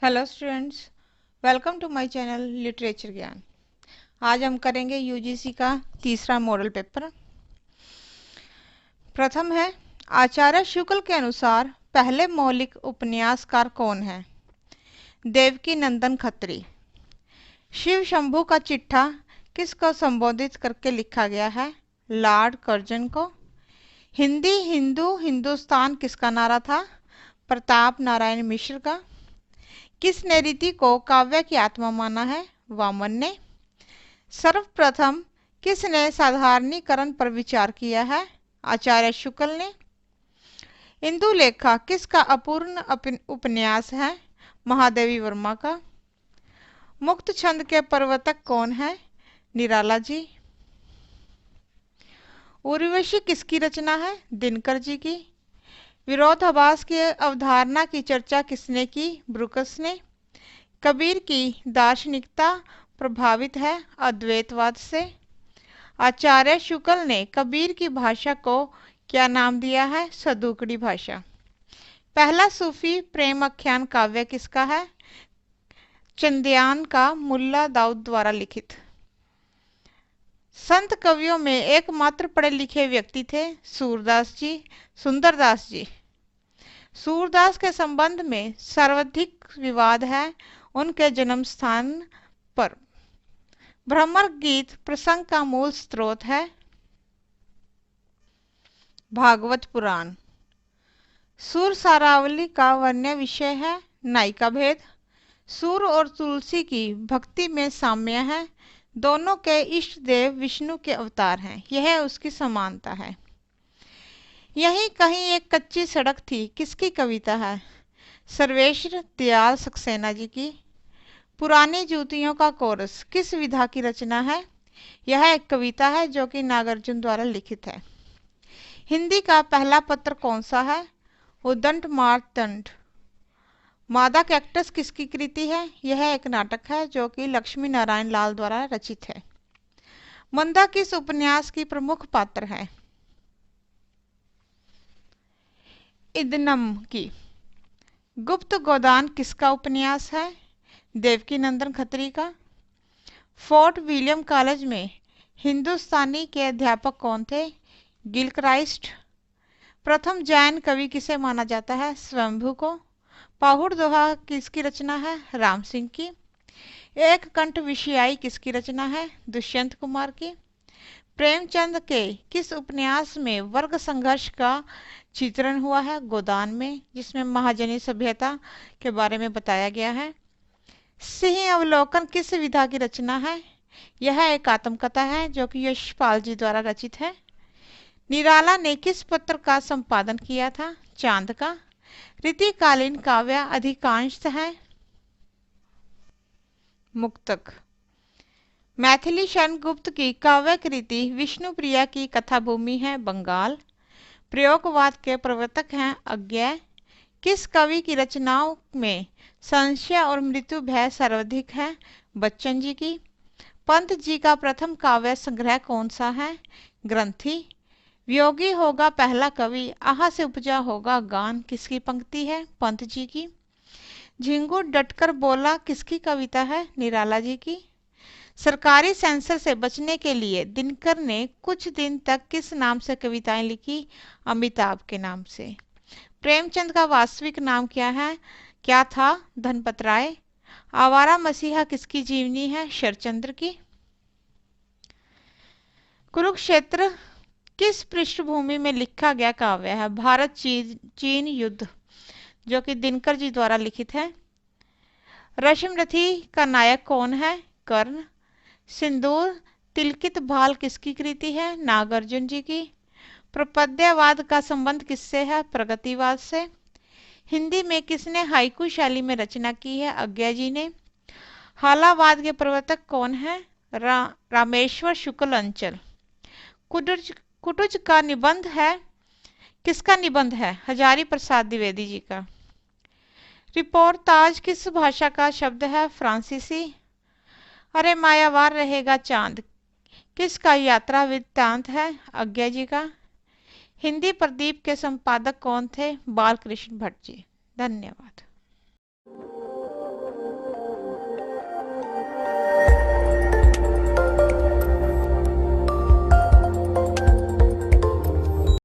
Hello students, welcome to my channel literature Gyan. आज हम करेंगे यूजीसी का तीसरा मॉडल पेपर। प्रथम है, आचार्य शुक्ल के अनुसार पहले मौलिक उपन्यासकार कौन है? देवकी नंदन खत्री। शिव शंभू का चिट्ठा किसको संबोधित करके लिखा गया है? लॉर्ड कर्जन को। हिंदी हिंदू हिंदुस्तान किसका नारा था? प्रताप नारायण मिश्र का। किसने रीति को काव्य की आत्मा माना है? वामन ने। सर्वप्रथम किसने साधारणीकरण पर विचार किया है? आचार्य शुक्ल ने। इंदुलेखा किसका अपूर्ण उपन्यास है? महादेवी वर्मा का। मुक्त छंद के प्रवर्तक कौन है? निराला जी। उर्वशी किसकी रचना है? दिनकर जी की। विरोधाभास की अवधारणा की चर्चा किसने की? ब्रूकस ने। कबीर की दार्शनिकता प्रभावित है अद्वैतवाद से। आचार्य शुक्ल ने कबीर की भाषा को क्या नाम दिया है? सदुकड़ी भाषा। पहला सूफी प्रेम आख्यान काव्य किसका है? चंद्यान का मुल्ला दाऊद द्वारा लिखित। संत कवियों में एकमात्र पढ़े लिखे व्यक्ति थे सुंदरदास जी। सूरदास के संबंध में सर्वाधिक विवाद है उनके जन्म स्थान पर। भ्रमर गीत प्रसंग का मूल स्रोत है भागवत पुराण। सूर सारावली का वर्ण्य विषय है नायिका भेद। सूर और तुलसी की भक्ति में साम्य है। दोनों के इष्ट देव विष्णु के अवतार हैं, यह उसकी समानता है। यहीं कहीं एक कच्ची सड़क थी किसकी कविता है? सर्वेश्वर दयाल सक्सेना जी की। पुरानी जूतियों का कोरस किस विधा की रचना है? यह एक कविता है जो कि नागार्जुन द्वारा लिखित है। हिंदी का पहला पत्र कौन सा है? उद्दंड मार्तंड। मादा कैक्टस किसकी कृति है? यह एक नाटक है जो कि लक्ष्मी नारायण लाल द्वारा रचित है। मंदा किस उपन्यास की प्रमुख पात्र है? इदनम की। गुप्त गोदान किसका उपन्यास है? देवकी नंदन खत्री का। फोर्ट विलियम कॉलेज में हिंदुस्तानी के अध्यापक कौन थे? गिलक्राइस्ट। प्रथम जैन कवि किसे माना जाता है? स्वयंभू को। पाहुड़ दोहा किसकी रचना है? राम सिंह की। एक कंठ विषयाई किसकी रचना है? दुष्यंत कुमार की। प्रेमचंद के किस उपन्यास में वर्ग संघर्ष का चित्रण हुआ है? गोदान में, जिसमें महाजनी सभ्यता के बारे में बताया गया है। सिंह अवलोकन किस विधा की रचना है? यह एक आत्मकथा है जो कि यशपाल जी द्वारा रचित है। निराला ने किस पत्र का संपादन किया था? चांद का। रीतिकालीन काव्य अधिकांश है मुक्तक। मैथिली शरण गुप्त की काव्य कृति विष्णुप्रिया की कथाभूमि है बंगाल। प्रयोगवाद के प्रवर्तक हैं अज्ञेय। किस कवि की रचनाओं में संशय और मृत्यु भय सर्वाधिक है? बच्चन जी की। पंत जी का प्रथम काव्य संग्रह कौन सा है? ग्रंथि। वियोगी होगा पहला कवि, आहा से उपजा होगा गान किसकी पंक्ति है? पंत जी की। झिंगुर डटकर बोला किसकी कविता है? निराला जी की। सरकारी सेंसर से बचने के लिए दिनकर ने कुछ दिन तक किस नाम से कविताएं लिखी? अमिताभ के नाम से। प्रेमचंद का वास्तविक नाम क्या था? धनपत राय। आवारा मसीहा किसकी जीवनी है? शरचंद्र की। कुरुक्षेत्र किस पृष्ठभूमि में लिखा गया काव्य है? भारत चीन युद्ध, जो कि दिनकर जी द्वारा लिखित है। रश्मरथी का नायक कौन है? कर्ण। सिंदूर तिलकित भाल किसकी कृति है? नागार्जुन जी की। प्रपद्यवाद का संबंध किससे है? प्रगतिवाद से। हिंदी में किसने हाइकू शैली में रचना की है? अज्ञा जी ने। हालावाद के प्रवर्तक कौन है? रामेश्वर शुक्ल अंचल। कुटुज का निबंध है किसका निबंध है? हजारी प्रसाद द्विवेदी जी का। रिपोर्ताज किस भाषा का शब्द है? फ्रांसीसी। अरे मायावार रहेगा चांद किसका यात्रा वृत्तांत है? अज्ञा जी का। हिंदी प्रदीप के संपादक कौन थे? बालकृष्ण भट्ट जी। धन्यवाद।